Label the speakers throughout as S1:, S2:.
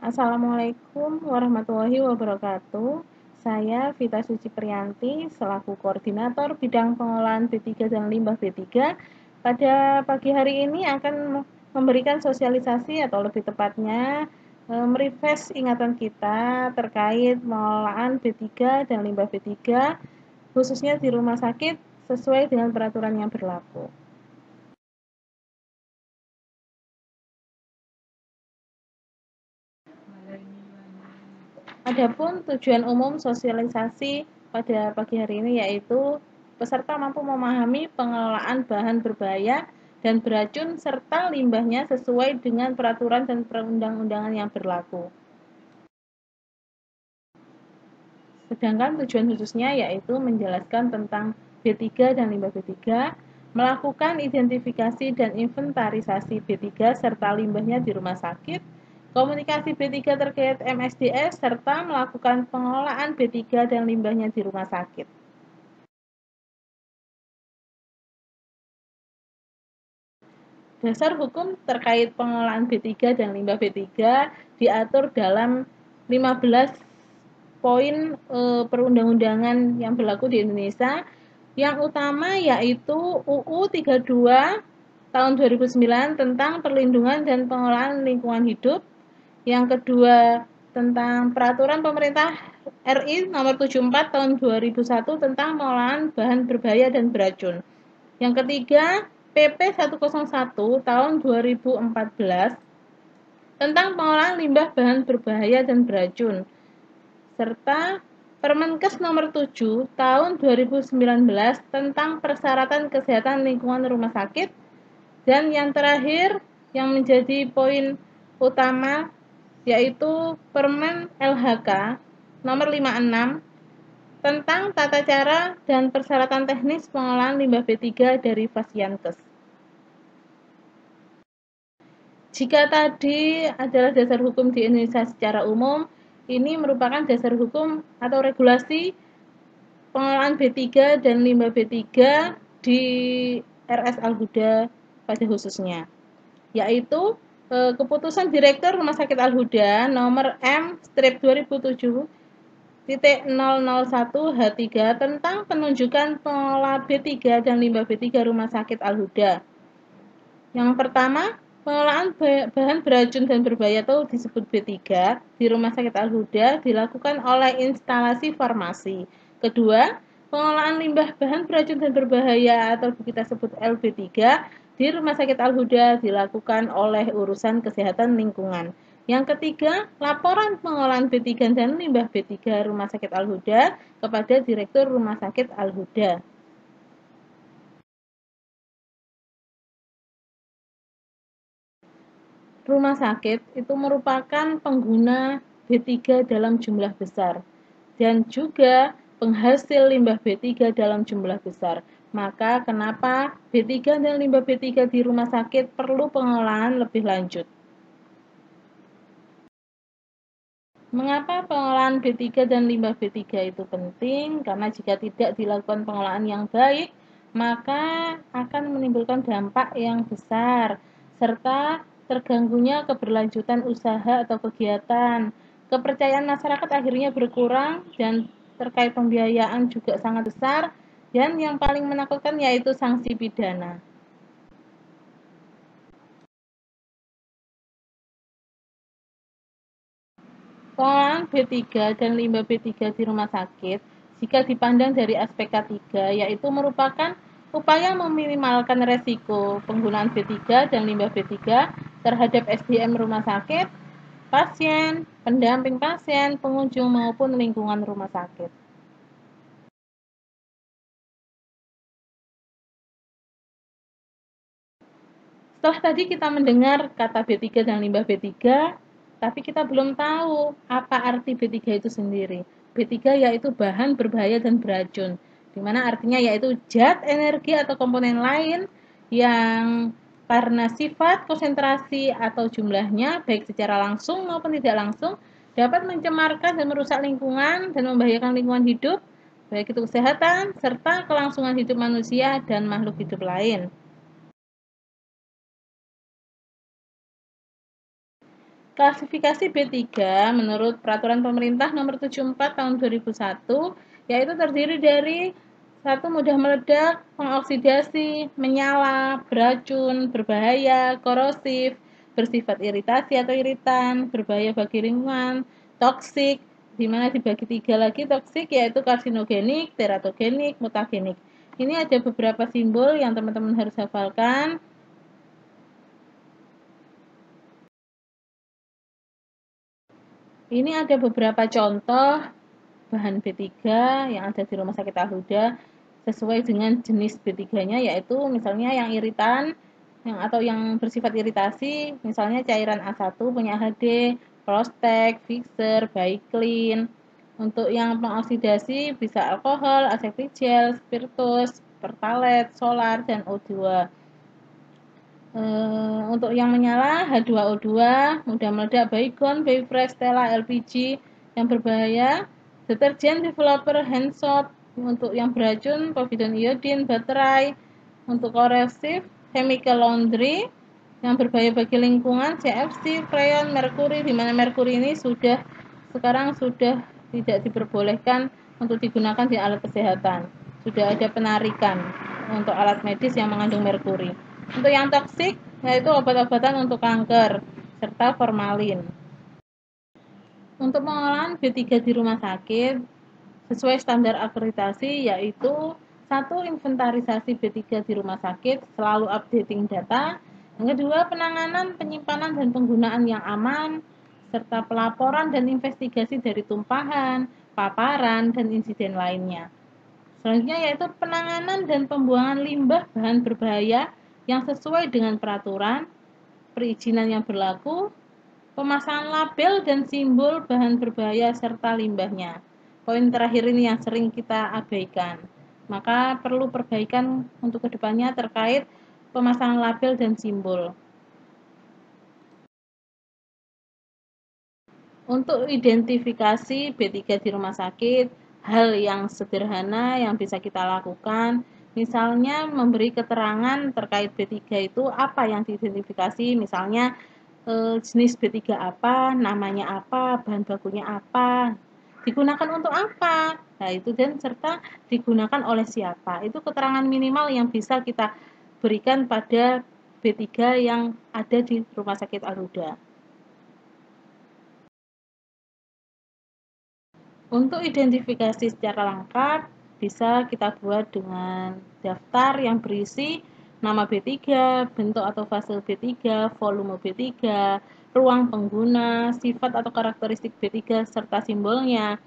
S1: Assalamualaikum warahmatullahi wabarakatuh. Saya Vita Suci Priyanti selaku koordinator bidang pengolahan B3 dan limbah B3. Pada pagi hari ini akan memberikan sosialisasi atau lebih tepatnya merefresh ingatan kita terkait pengolahan B3 dan limbah B3 khususnya di rumah sakit sesuai dengan peraturan yang berlaku. Adapun tujuan umum sosialisasi pada pagi hari ini yaitu peserta mampu memahami pengelolaan bahan berbahaya dan beracun serta limbahnya sesuai dengan peraturan dan perundang-undangan yang berlaku. Sedangkan tujuan khususnya yaitu menjelaskan tentang B3 dan limbah B3, melakukan identifikasi dan inventarisasi B3 serta limbahnya di rumah sakit, komunikasi B3 terkait MSDS, serta melakukan pengolahan B3 dan limbahnya di rumah sakit. Dasar hukum terkait pengolahan B3 dan limbah B3 diatur dalam 15 poin perundang-undangan yang berlaku di Indonesia. Yang utama yaitu UU 32 tahun 2009 tentang perlindungan dan pengolahan lingkungan hidup. Yang kedua tentang peraturan pemerintah RI nomor 74 tahun 2001 tentang pengolahan bahan berbahaya dan beracun. Yang ketiga PP 101 tahun 2014 tentang pengolahan limbah bahan berbahaya dan beracun, serta Permenkes nomor 7 tahun 2019 tentang persyaratan kesehatan lingkungan rumah sakit, dan yang terakhir yang menjadi poin utama yaitu Permen LHK nomor 56 tentang tata cara dan persyaratan teknis pengolahan limbah B3 dari Fasiankes. Jika tadi adalah dasar hukum di Indonesia secara umum, ini merupakan dasar hukum atau regulasi pengolahan B3 dan limbah B3 di RS Al-Huda pada khususnya, yaitu Keputusan Direktur Rumah Sakit Al-Huda nomor M-2001H3 tentang penunjukan pengelola B3 dan limbah B3 Rumah Sakit Al-Huda. Yang pertama, pengolahan bahan beracun dan berbahaya atau disebut B3 di Rumah Sakit Al-Huda dilakukan oleh instalasi farmasi. Kedua, pengolahan limbah bahan beracun dan berbahaya atau kita sebut LB3 di Rumah Sakit Al-Huda dilakukan oleh urusan kesehatan lingkungan. Yang ketiga, laporan pengolahan B3 dan limbah B3 Rumah Sakit Al-Huda kepada Direktur Rumah Sakit Al-Huda. Rumah sakit itu merupakan pengguna B3 dalam jumlah besar dan juga penghasil limbah B3 dalam jumlah besar. Maka kenapa B3 dan limbah B3 di rumah sakit perlu pengolahan lebih lanjut? Mengapa pengolahan B3 dan limbah B3 itu penting? Karena jika tidak dilakukan pengolahan yang baik, maka akan menimbulkan dampak yang besar, serta terganggunya keberlanjutan usaha atau kegiatan. Kepercayaan masyarakat akhirnya berkurang dan terkait pembiayaan juga sangat besar, dan yang paling menakutkan yaitu sanksi pidana. Pengolahan B3 dan limbah B3 di rumah sakit, jika dipandang dari aspek K3, yaitu merupakan upaya meminimalkan resiko penggunaan B3 dan limbah B3 terhadap SDM rumah sakit, pasien, pendamping pasien, pengunjung maupun lingkungan rumah sakit. Setelah tadi kita mendengar kata B3 dan limbah B3, tapi kita belum tahu apa arti B3 itu sendiri. B3 yaitu bahan berbahaya dan beracun, di mana artinya yaitu zat, energi atau komponen lain yang karena sifat, konsentrasi atau jumlahnya baik secara langsung maupun tidak langsung dapat mencemarkan dan merusak lingkungan dan membahayakan lingkungan hidup, baik itu kesehatan serta kelangsungan hidup manusia dan makhluk hidup lain. Klasifikasi B3 menurut Peraturan Pemerintah Nomor 74 Tahun 2001 yaitu terdiri dari 1. Mudah meledak, mengoksidasi, menyala, beracun, berbahaya, korosif, bersifat iritasi atau iritan, berbahaya bagi lingkungan, toksik, di mana dibagi 3 lagi toksik yaitu karsinogenik, teratogenik, mutagenik. Ini ada beberapa simbol yang teman-teman harus hafalkan. Ini ada beberapa contoh bahan B3 yang ada di Rumah Sakit Al-Huda sesuai dengan jenis B3-nya, yaitu misalnya yang iritan atau yang bersifat iritasi, misalnya cairan A1 punya HD, Prostek, Fixer, Baiklin. Untuk yang pengoksidasi bisa alkohol, acetic gel, spiritus, pertalite, solar, dan O2. Untuk yang menyala H2O2, mudah meledak, Baygon, Bayfresh, Stella, LPG. Yang berbahaya deterjen, developer, hand soap. Untuk yang beracun povidone iodine, baterai. Untuk korosif chemical laundry. Yang berbahaya bagi lingkungan CFC, freon, merkuri, di mana merkuri ini sekarang sudah tidak diperbolehkan untuk digunakan di alat kesehatan. Sudah ada penarikan untuk alat medis yang mengandung merkuri. Untuk yang toksik, yaitu obat-obatan untuk kanker, serta formalin. Untuk pengolahan B3 di rumah sakit, sesuai standar akreditasi, yaitu 1. Inventarisasi B3 di rumah sakit, selalu updating data. Yang kedua, penanganan, penyimpanan, dan penggunaan yang aman, serta pelaporan dan investigasi dari tumpahan, paparan, dan insiden lainnya. Selanjutnya yaitu penanganan dan pembuangan limbah bahan berbahaya yang sesuai dengan peraturan, perizinan yang berlaku, pemasangan label dan simbol bahan berbahaya serta limbahnya. Poin terakhir ini yang sering kita abaikan. Maka perlu perbaikan untuk kedepannya terkait pemasangan label dan simbol. Untuk identifikasi B3 di rumah sakit, hal yang sederhana yang bisa kita lakukan, misalnya memberi keterangan terkait B3 itu apa yang diidentifikasi, misalnya jenis B3 apa, namanya apa, bahan bakunya apa, digunakan untuk apa, nah itu, dan serta digunakan oleh siapa. Itu keterangan minimal yang bisa kita berikan pada B3 yang ada di Rumah Sakit Al-Huda. Untuk identifikasi secara lengkap, bisa kita buat dengan daftar yang berisi nama B3, bentuk atau fase B3, volume B3, ruang pengguna, sifat atau karakteristik B3 serta simbolnya,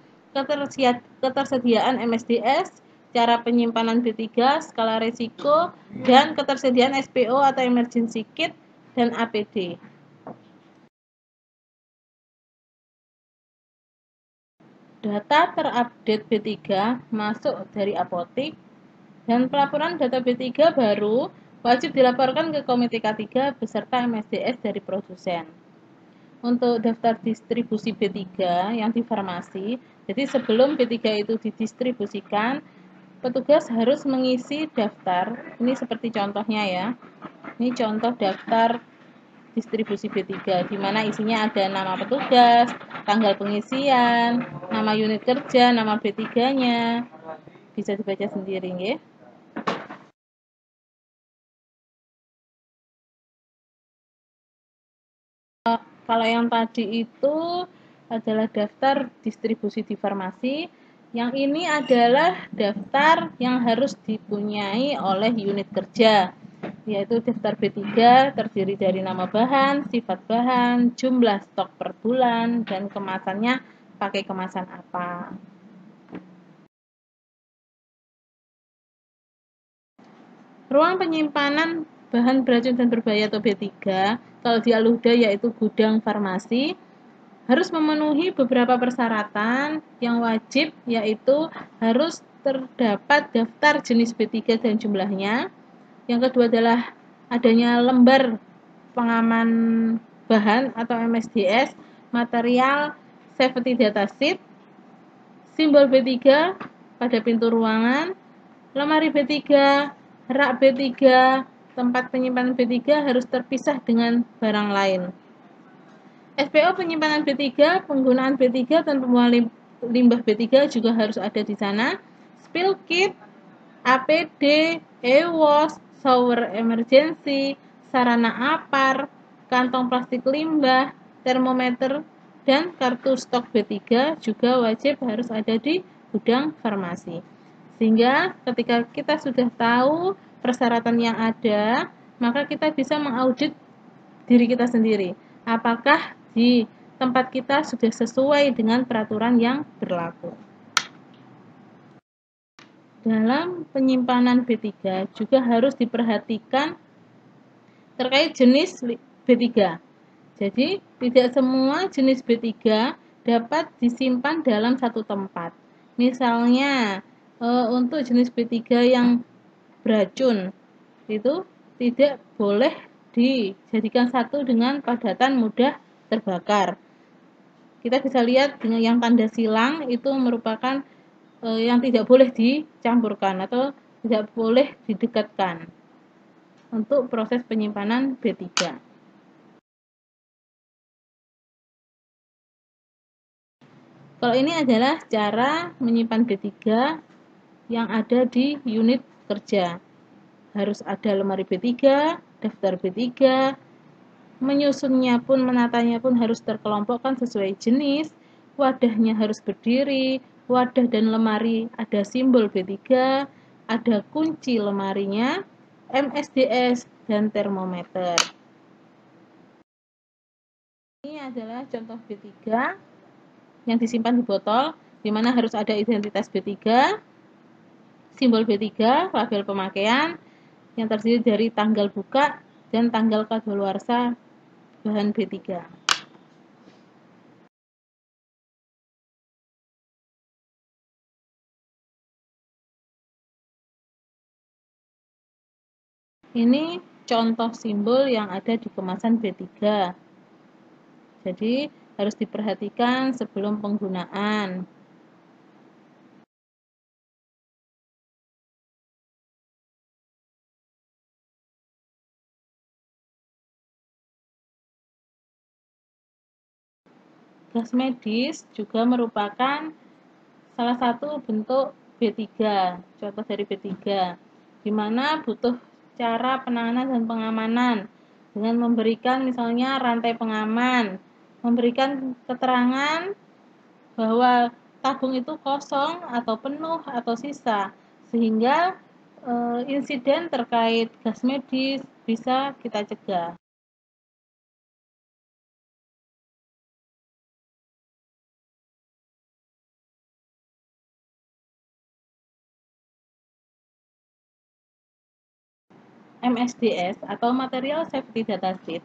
S1: ketersediaan MSDS, cara penyimpanan B3, skala risiko, dan ketersediaan SPO atau emergency kit dan APD. Data terupdate B3 masuk dari apotik dan pelaporan data B3 baru wajib dilaporkan ke Komite K3 beserta MSDS dari produsen. Untuk daftar distribusi B3 yang di farmasi, jadi sebelum B3 itu didistribusikan, petugas harus mengisi daftar. Ini seperti contohnya ya. Ini contoh daftar distribusi B3, di mana isinya ada nama petugas, tanggal pengisian, nama unit kerja, nama B3-nya. Bisa dibaca sendiri ya. Kalau yang tadi itu adalah daftar distribusi di farmasi. Yang ini adalah daftar yang harus dipunyai oleh unit kerja, yaitu daftar B3 terdiri dari nama bahan, sifat bahan, jumlah stok per bulan, dan kemasannya pakai kemasan apa. Ruang penyimpanan bahan beracun dan berbahaya atau B3, kalau di Al-Huda yaitu gudang farmasi, harus memenuhi beberapa persyaratan yang wajib, yaitu harus terdapat daftar jenis B3 dan jumlahnya. Yang kedua adalah adanya lembar pengaman bahan atau MSDS, material safety data sheet, simbol B3 pada pintu ruangan, lemari B3, rak B3, tempat penyimpanan B3 harus terpisah dengan barang lain. SPO penyimpanan B3, penggunaan B3 dan pembuangan limbah B3 juga harus ada di sana. Spill kit, APD, EWOS, shower emergency, sarana APAR, kantong plastik limbah, termometer, dan kartu stok B3 juga wajib harus ada di gudang farmasi. Sehingga ketika kita sudah tahu persyaratan yang ada, maka kita bisa mengaudit diri kita sendiri. Apakah di tempat kita sudah sesuai dengan peraturan yang berlaku. Dalam penyimpanan B3 juga harus diperhatikan terkait jenis B3. Jadi, tidak semua jenis B3 dapat disimpan dalam satu tempat. Misalnya, untuk jenis B3 yang beracun, itu tidak boleh dijadikan satu dengan padatan mudah terbakar. Kita bisa lihat dengan yang tanda silang itu merupakan yang tidak boleh dicampurkan atau tidak boleh didekatkan untuk proses penyimpanan B3. Kalau ini adalah cara menyimpan B3 yang ada di unit kerja. Harus ada lemari B3, daftar B3, menyusunnya pun, menatanya pun harus terkelompokkan sesuai jenis, wadahnya harus berdiri, wadah dan lemari ada simbol B3, ada kunci lemarinya, MSDS, dan termometer. Ini adalah contoh B3 yang disimpan di botol, di mana harus ada identitas B3, simbol B3, label pemakaian, yang terdiri dari tanggal buka dan tanggal kadaluarsa bahan B3. Ini contoh simbol yang ada di kemasan B3. Jadi, harus diperhatikan sebelum penggunaan. Gas medis juga merupakan salah satu bentuk B3, contoh dari B3, di mana butuh cara penanganan dan pengamanan dengan memberikan misalnya rantai pengaman, memberikan keterangan bahwa tabung itu kosong atau penuh atau sisa, sehingga insiden terkait gas medis bisa kita cegah. MSDS atau Material Safety Data Sheet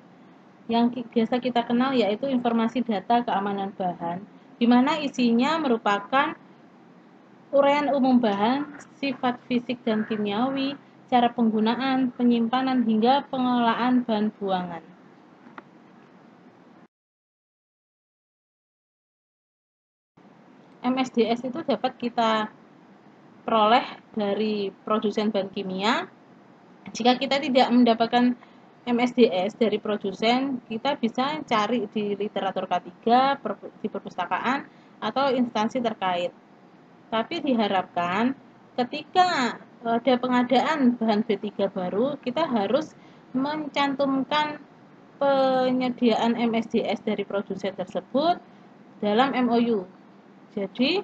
S1: yang biasa kita kenal yaitu informasi data keamanan bahan, di mana isinya merupakan uraian umum bahan, sifat fisik dan kimiawi, cara penggunaan, penyimpanan, hingga pengelolaan bahan buangan. MSDS itu dapat kita peroleh dari produsen bahan kimia. Jika kita tidak mendapatkan MSDS dari produsen, kita bisa cari di literatur K3, di perpustakaan, atau instansi terkait. Tapi diharapkan ketika ada pengadaan bahan B3 baru, kita harus mencantumkan penyediaan MSDS dari produsen tersebut dalam MOU. Jadi,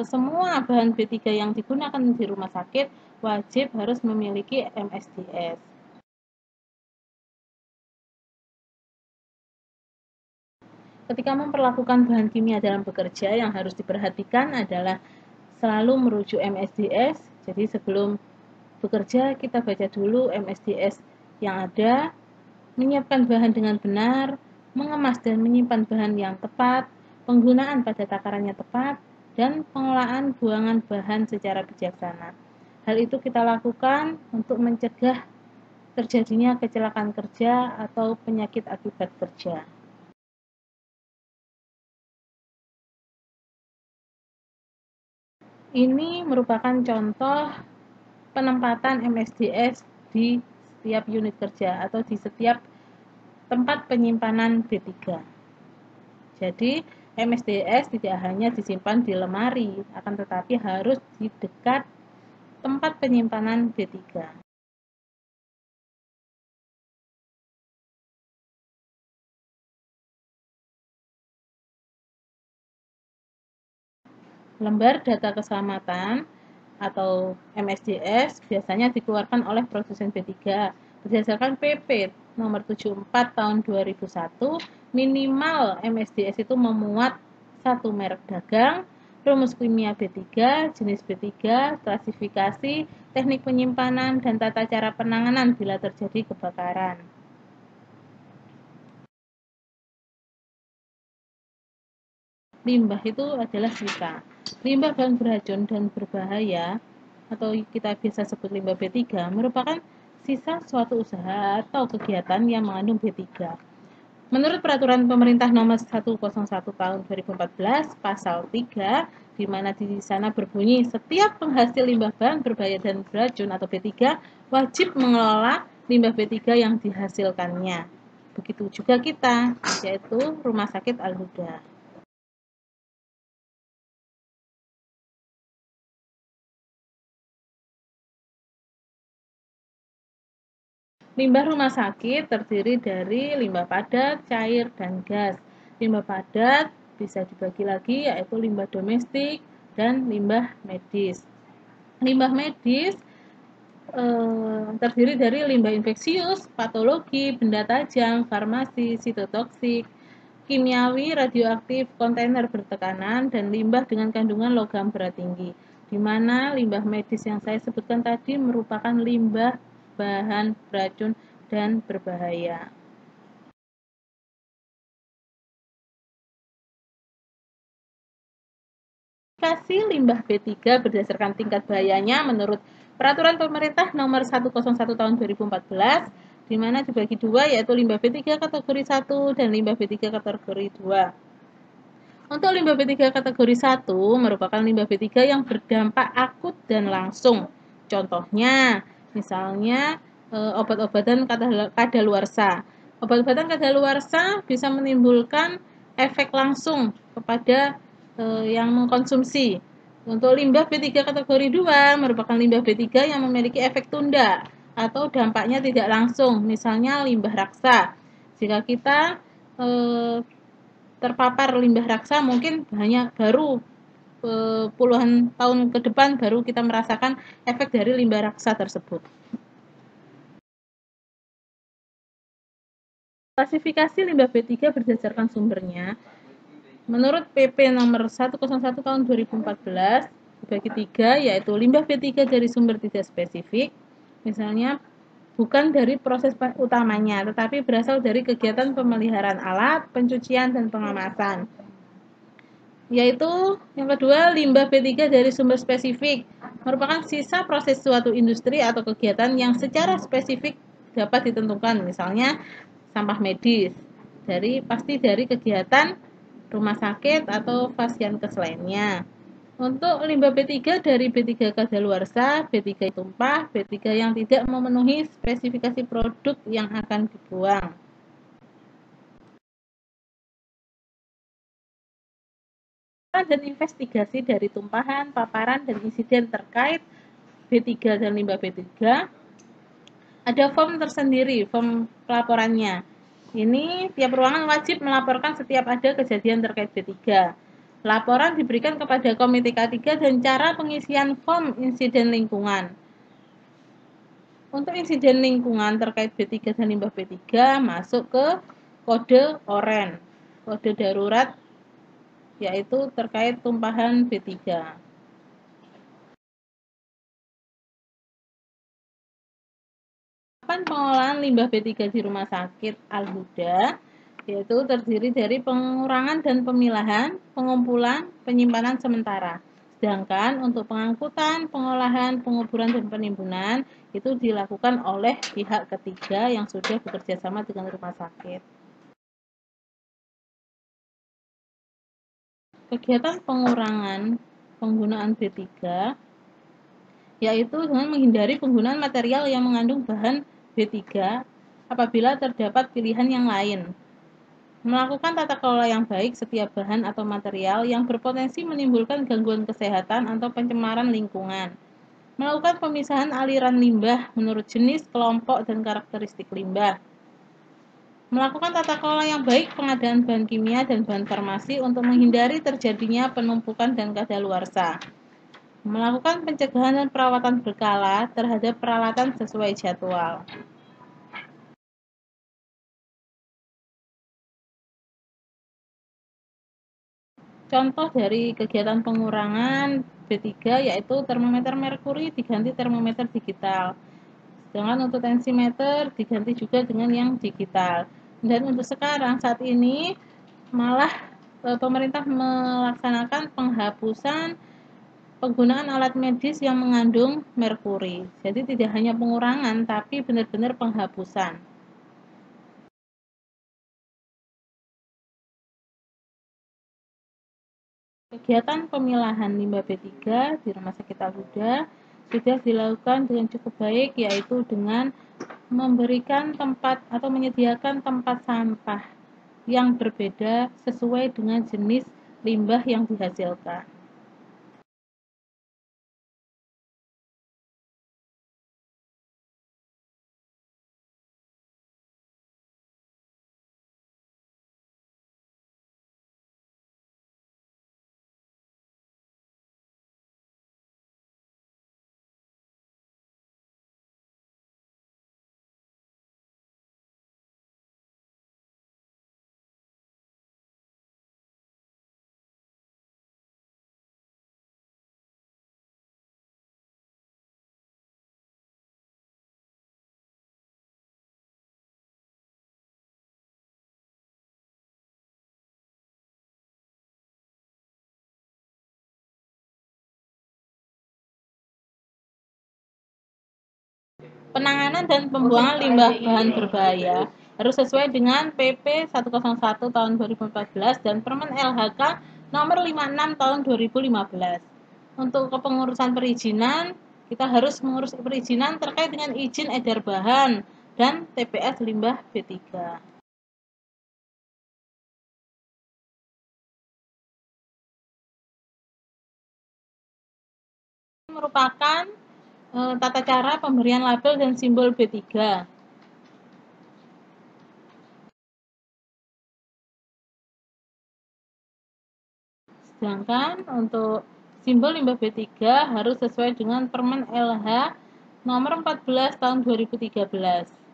S1: semua bahan B3 yang digunakan di rumah sakit wajib harus memiliki MSDS. Ketika memperlakukan bahan kimia dalam bekerja, yang harus diperhatikan adalah selalu merujuk MSDS. Jadi sebelum bekerja kita baca dulu MSDS yang ada, menyiapkan bahan dengan benar, mengemas dan menyimpan bahan yang tepat, penggunaan pada takarannya tepat, dan pengelolaan buangan bahan secara bijaksana. Hal itu kita lakukan untuk mencegah terjadinya kecelakaan kerja atau penyakit akibat kerja. Ini merupakan contoh penempatan MSDS di setiap unit kerja atau di setiap tempat penyimpanan B3. Jadi MSDS tidak hanya disimpan di lemari, akan tetapi harus di dekat tempat penyimpanan B3. Lembar data keselamatan atau MSDS biasanya dikeluarkan oleh produsen B3 berdasarkan PP nomor 74 tahun 2001. Minimal MSDS itu memuat satu merek dagang, rumus kimia B3, jenis B3, klasifikasi, teknik penyimpanan, dan tata cara penanganan bila terjadi kebakaran. Limbah itu adalah sisa. Limbah bahan beracun dan berbahaya atau kita biasa sebut limbah B3 merupakan sisa suatu usaha atau kegiatan yang mengandung B3. Menurut peraturan pemerintah nomor 101 tahun 2014 pasal 3, di mana di sana berbunyi setiap penghasil limbah bahan berbahaya dan beracun atau B3 wajib mengelola limbah B3 yang dihasilkannya. Begitu juga kita, yaitu Rumah Sakit Al-Huda. Limbah rumah sakit terdiri dari limbah padat, cair, dan gas. Limbah padat bisa dibagi lagi yaitu limbah domestik dan limbah medis. Limbah medis terdiri dari limbah infeksius, patologi, benda tajam, farmasi, sitotoksik, kimiawi, radioaktif, kontainer bertekanan, dan limbah dengan kandungan logam berat tinggi. Di mana limbah medis yang saya sebutkan tadi merupakan limbah bahan beracun dan berbahaya. Klasifikasi limbah B3 berdasarkan tingkat bahayanya menurut Peraturan Pemerintah Nomor 101 Tahun 2014, di mana dibagi dua yaitu limbah B3 kategori 1 dan limbah B3 kategori 2. Untuk limbah B3 kategori 1 merupakan limbah B3 yang berdampak akut dan langsung. Contohnya, misalnya obat-obatan kadaluarsa. Obat-obatan kadaluarsa bisa menimbulkan efek langsung kepada yang mengkonsumsi. Untuk limbah B3 kategori 2 merupakan limbah B3 yang memiliki efek tunda atau dampaknya tidak langsung, misalnya limbah raksa. Jika kita terpapar limbah raksa mungkin hanya baru puluhan tahun ke depan baru kita merasakan efek dari limbah raksa tersebut. Klasifikasi limbah B3 berdasarkan sumbernya. Menurut PP nomor 101 tahun 2014 dibagi 3 yaitu limbah B3 dari sumber tidak spesifik, misalnya bukan dari proses utamanya tetapi berasal dari kegiatan pemeliharaan alat, pencucian, dan pengemasan. Yaitu yang kedua, limbah B3 dari sumber spesifik merupakan sisa proses suatu industri atau kegiatan yang secara spesifik dapat ditentukan, misalnya sampah medis pasti dari kegiatan rumah sakit atau fasiankes lainnya. Untuk limbah B3 dari B3 kadaluarsa, B3 tumpah, B3 yang tidak memenuhi spesifikasi produk yang akan dibuang. Dan investigasi dari tumpahan, paparan, dan insiden terkait B3 dan limbah B3, ada form tersendiri, form pelaporannya. Ini tiap ruangan wajib melaporkan setiap ada kejadian terkait B3. Laporan diberikan kepada Komite K3 dan cara pengisian form insiden lingkungan. Untuk insiden lingkungan terkait B3 dan limbah B3 masuk ke kode OREN, kode darurat, yaitu terkait tumpahan B3. Tahapan pengolahan limbah B3 di Rumah Sakit Al-Huda yaitu terdiri dari pengurangan dan pemilahan, pengumpulan, penyimpanan sementara. Sedangkan untuk pengangkutan, pengolahan, penguburan, dan penimbunan itu dilakukan oleh pihak ketiga yang sudah bekerja sama dengan rumah sakit. Kegiatan pengurangan penggunaan B3 yaitu dengan menghindari penggunaan material yang mengandung bahan B3 apabila terdapat pilihan yang lain. Melakukan tata kelola yang baik setiap bahan atau material yang berpotensi menimbulkan gangguan kesehatan atau pencemaran lingkungan. Melakukan pemisahan aliran limbah menurut jenis, kelompok, dan karakteristik limbah. Melakukan tata kelola yang baik pengadaan bahan kimia dan bahan farmasi untuk menghindari terjadinya penumpukan dan kadaluarsa. Melakukan pencegahan dan perawatan berkala terhadap peralatan sesuai jadwal. Contoh dari kegiatan pengurangan B3 yaitu termometer merkuri diganti termometer digital. Sedangkan untuk tensimeter diganti juga dengan yang digital. Dan untuk sekarang saat ini malah pemerintah melaksanakan penghapusan penggunaan alat medis yang mengandung merkuri. Jadi tidak hanya pengurangan tapi benar-benar penghapusan. Kegiatan pemilahan limbah B3 di Rumah Sakit Al-Huda sudah dilakukan dengan cukup baik, yaitu dengan memberikan tempat atau menyediakan tempat sampah yang berbeda sesuai dengan jenis limbah yang dihasilkan. Penanganan dan pembuangan limbah bahan berbahaya harus sesuai dengan PP 101 tahun 2014 dan Permen LHK nomor 56 tahun 2015. Untuk kepengurusan perizinan, kita harus mengurus perizinan terkait dengan izin edar bahan dan TPS limbah B3. Merupakan tata cara pemberian label dan simbol B3. Sedangkan untuk simbol limbah B3 harus sesuai dengan Permen LH nomor 14 tahun 2013.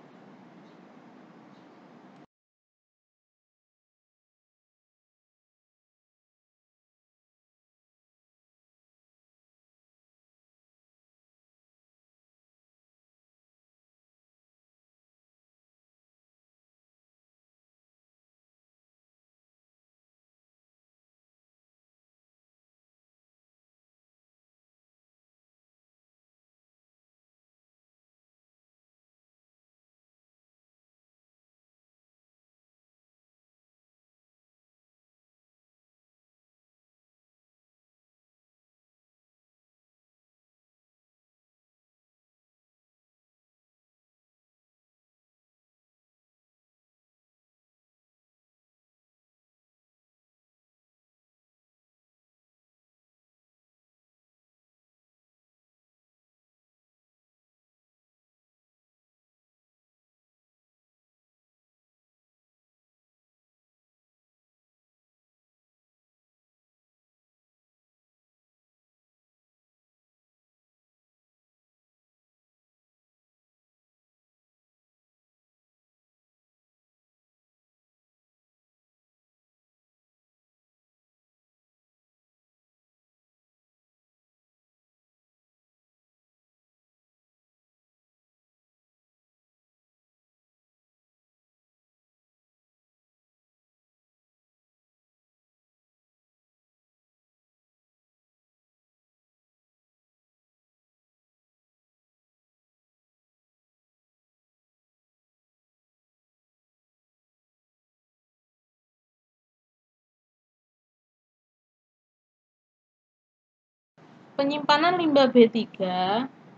S1: Penyimpanan limbah B3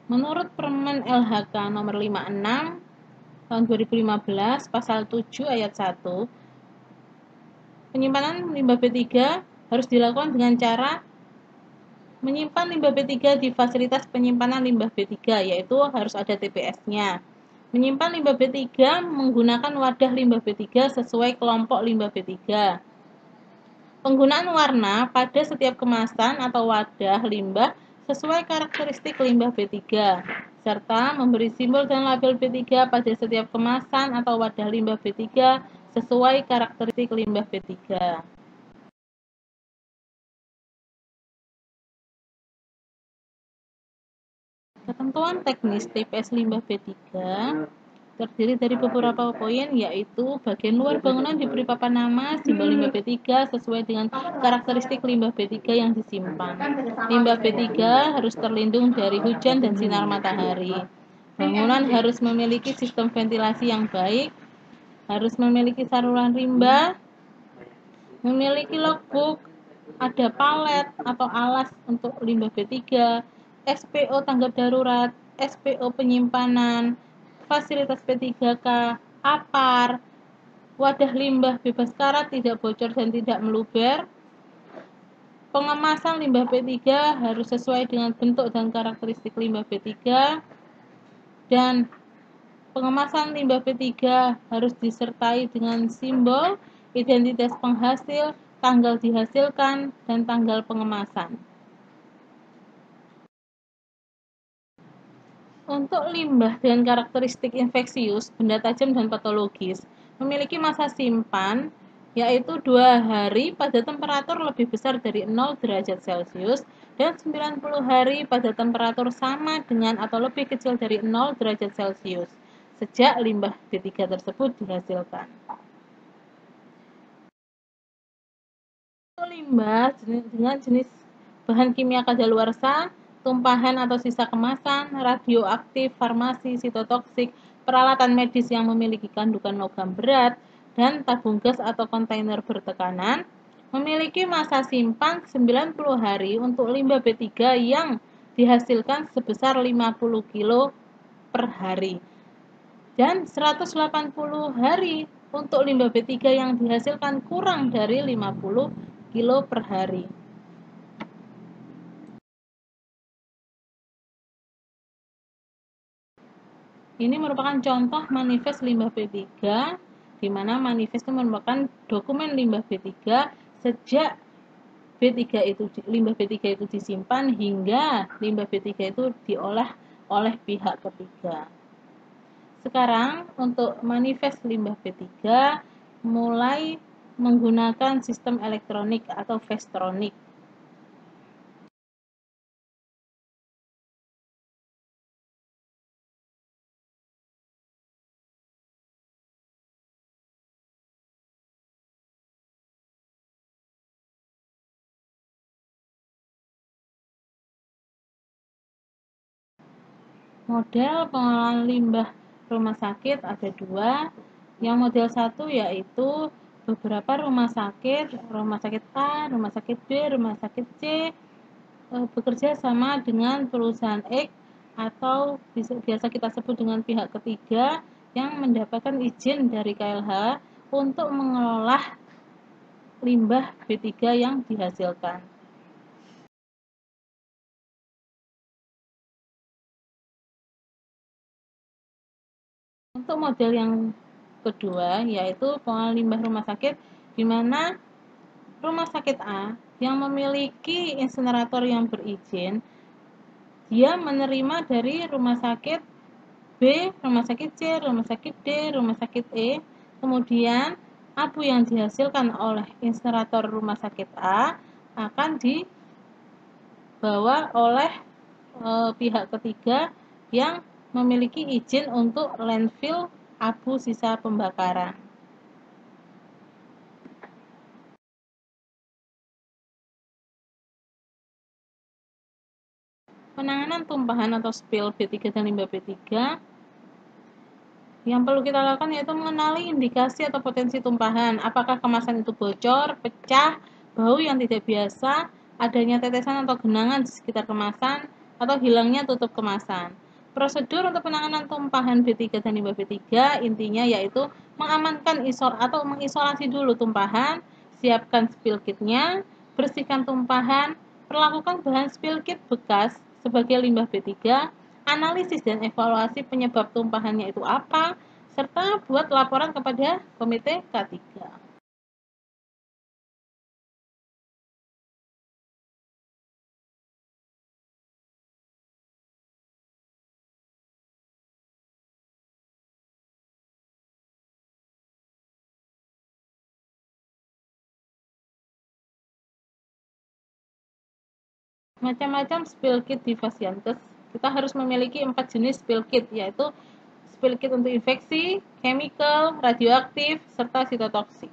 S1: menurut Permen LHK nomor 56 tahun 2015 pasal 7 ayat 1 Penyimpanan limbah B3 harus dilakukan dengan cara menyimpan limbah B3 di fasilitas penyimpanan limbah B3, yaitu harus ada TPS-nya. Menyimpan limbah B3 menggunakan wadah limbah B3 sesuai kelompok limbah B3. Penggunaan warna pada setiap kemasan atau wadah limbah sesuai karakteristik limbah B3, serta memberi simbol dan label B3 pada setiap kemasan atau wadah limbah B3 sesuai karakteristik limbah B3. Ketentuan teknis TPS limbah B3 terdiri dari beberapa poin, yaitu bagian luar bangunan diberi papan nama simbol limbah B3 sesuai dengan karakteristik limbah B3 yang disimpan. Limbah B3 harus terlindung dari hujan dan sinar matahari. Bangunan harus memiliki sistem ventilasi yang baik, harus memiliki saluran limbah, memiliki logbook, ada palet atau alas untuk limbah B3, SPO tanggap darurat, SPO penyimpanan, fasilitas P3K, APAR, wadah limbah bebas karat tidak bocor dan tidak meluber. Pengemasan limbah B3 harus sesuai dengan bentuk dan karakteristik limbah B3, dan pengemasan limbah B3 harus disertai dengan simbol, identitas penghasil, tanggal dihasilkan, dan tanggal pengemasan. Untuk limbah dengan karakteristik infeksius, benda tajam dan patologis, memiliki masa simpan yaitu 2 hari pada temperatur lebih besar dari 0 derajat Celcius dan 90 hari pada temperatur sama dengan atau lebih kecil dari 0 derajat Celcius sejak limbah B3 tersebut dihasilkan. Untuk limbah dengan jenis bahan kimia kadaluarsa, tumpahan atau sisa kemasan, radioaktif, farmasi, sitotoksik, peralatan medis yang memiliki kandungan logam berat, dan tabung gas atau kontainer bertekanan, memiliki masa simpan 90 hari untuk limbah B3 yang dihasilkan sebesar 50 kilo per hari, dan 180 hari untuk limbah B3 yang dihasilkan kurang dari 50 kilo per hari. Ini merupakan contoh manifest limbah B3, di mana manifest itu merupakan dokumen limbah B3 sejak limbah B3 itu disimpan hingga limbah B3 itu diolah oleh pihak ketiga. Sekarang untuk manifest limbah B3 mulai menggunakan sistem elektronik atau Vestronik. Model pengolahan limbah rumah sakit ada 2. Yang model 1 yaitu beberapa rumah sakit A, rumah sakit B, rumah sakit C bekerja sama dengan perusahaan X atau biasa kita sebut dengan pihak ketiga yang mendapatkan izin dari KLH untuk mengelola limbah B3 yang dihasilkan. Untuk model yang kedua yaitu pengolahan limbah rumah sakit, di mana rumah sakit A yang memiliki insinerator yang berizin, dia menerima dari rumah sakit B, rumah sakit C, rumah sakit D, rumah sakit E, kemudian abu yang dihasilkan oleh insinerator rumah sakit A akan dibawa oleh pihak ketiga yang memiliki izin untuk landfill abu sisa pembakaran. Penanganan tumpahan atau spill B3 dan limbah B3 yang perlu kita lakukan yaitu mengenali indikasi atau potensi tumpahan. Apakah kemasan itu bocor, pecah, bau yang tidak biasa, adanya tetesan atau genangan di sekitar kemasan, atau hilangnya tutup kemasan. Prosedur untuk penanganan tumpahan B3 dan limbah B3 intinya yaitu mengamankan atau mengisolasi dulu tumpahan, siapkan spill kitnya, bersihkan tumpahan, perlakukan bahan spill kit bekas sebagai limbah B3, analisis dan evaluasi penyebab tumpahannya itu apa, serta buat laporan kepada Komite K3. Macam-macam spill kit di Fasiankes, kita harus memiliki 4 jenis spill kit, yaitu spill kit untuk infeksi, chemical, radioaktif, serta sitotoksik.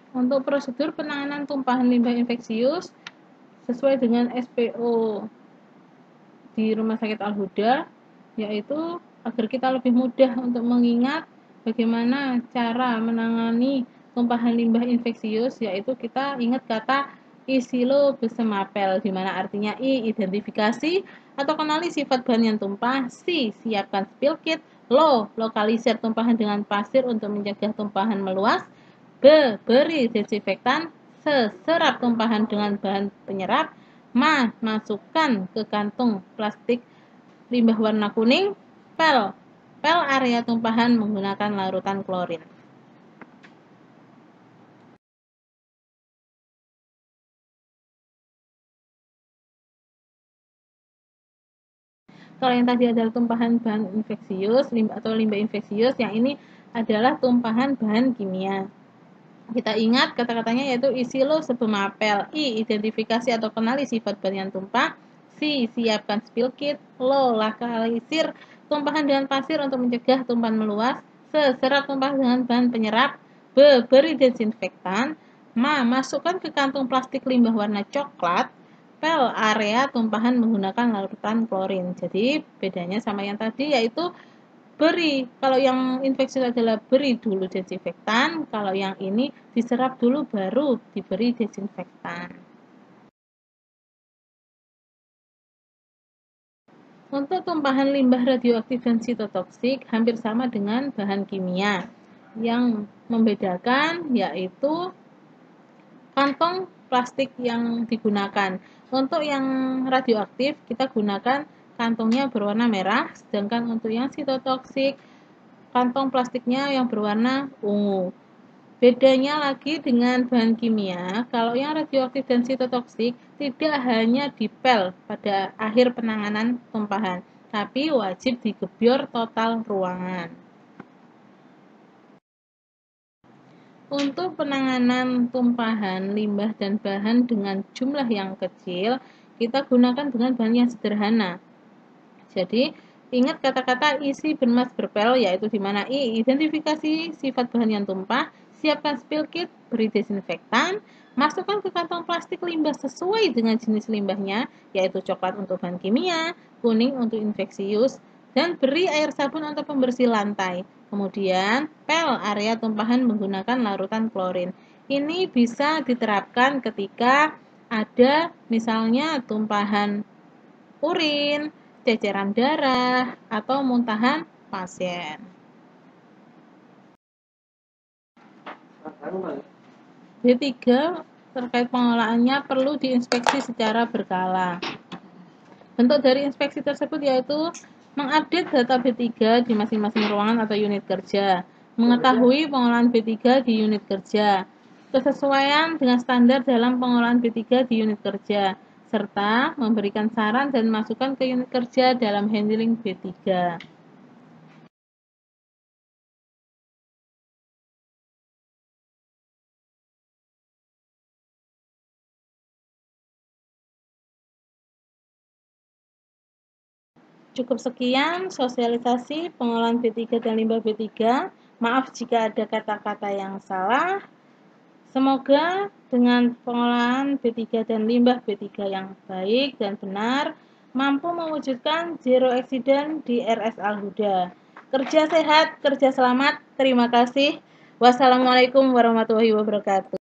S1: Untuk prosedur penanganan tumpahan limbah infeksius sesuai dengan SPO di Rumah Sakit Al-Huda, yaitu agar kita lebih mudah untuk mengingat bagaimana cara menangani tumpahan limbah infeksius, yaitu kita ingat kata isilobesemapel, di mana artinya I, identifikasi atau kenali sifat bahan yang tumpah, C, siapkan spill kit, lokalisir tumpahan dengan pasir untuk mencegah tumpahan meluas, B, beri desinfektan, C, serap tumpahan dengan bahan penyerap, masukkan ke kantung plastik limbah warna kuning, pel area tumpahan menggunakan larutan klorin. Kalau yang tadi adalah tumpahan bahan infeksius atau limbah infeksius, yang ini adalah tumpahan bahan kimia. Kita ingat kata-katanya yaitu isilobesemapel, I, identifikasi atau kenali sifat bahan yang tumpah, C, siapkan spill kit, lokalisir tumpahan dengan pasir untuk mencegah tumpahan meluas, C, serap tumpahan dengan bahan penyerap, B, beri desinfektan, masukkan ke kantung plastik limbah warna coklat, pel area tumpahan menggunakan larutan klorin. Jadi bedanya sama yang tadi yaitu beri, kalau yang infeksi adalah beri dulu desinfektan, kalau yang ini diserap dulu baru diberi desinfektan. Untuk tumpahan limbah radioaktif dan sitotoksik hampir sama dengan bahan kimia. Yang membedakan yaitu kantong plastik yang digunakan. Untuk yang radioaktif kita gunakan kantongnya berwarna merah, sedangkan untuk yang sitotoksik kantong plastiknya yang berwarna ungu. Bedanya lagi dengan bahan kimia, kalau yang radioaktif dan sitotoksik tidak hanya dipel pada akhir penanganan tumpahan, tapi wajib digebyur total ruangan. Untuk penanganan tumpahan limbah dan bahan dengan jumlah yang kecil, kita gunakan dengan bahan yang sederhana. Jadi, ingat kata-kata isi bermas berpel, yaitu di mana I, identifikasi sifat bahan yang tumpah, siapkan spill kit, beri desinfektan, masukkan ke kantong plastik limbah sesuai dengan jenis limbahnya, yaitu coklat untuk bahan kimia, kuning untuk infeksius, dan beri air sabun untuk pembersih lantai. Kemudian, pel area tumpahan menggunakan larutan klorin. Ini bisa diterapkan ketika ada misalnya tumpahan urin, ceceran darah, atau muntahan pasien. B3 terkait pengolahannya perlu diinspeksi secara berkala. Bentuk dari inspeksi tersebut yaitu mengupdate data B3 di masing-masing ruangan atau unit kerja, mengetahui pengolahan B3 di unit kerja, kesesuaian dengan standar dalam pengolahan B3 di unit kerja, serta memberikan saran dan masukan ke unit kerja dalam handling B3. Cukup sekian sosialisasi pengolahan B3 dan limbah B3. Maaf jika ada kata-kata yang salah. Semoga dengan pengolahan B3 dan limbah B3 yang baik dan benar, mampu mewujudkan zero accident di RS Al-Huda. Kerja sehat, kerja selamat. Terima kasih. Wassalamualaikum warahmatullahi wabarakatuh.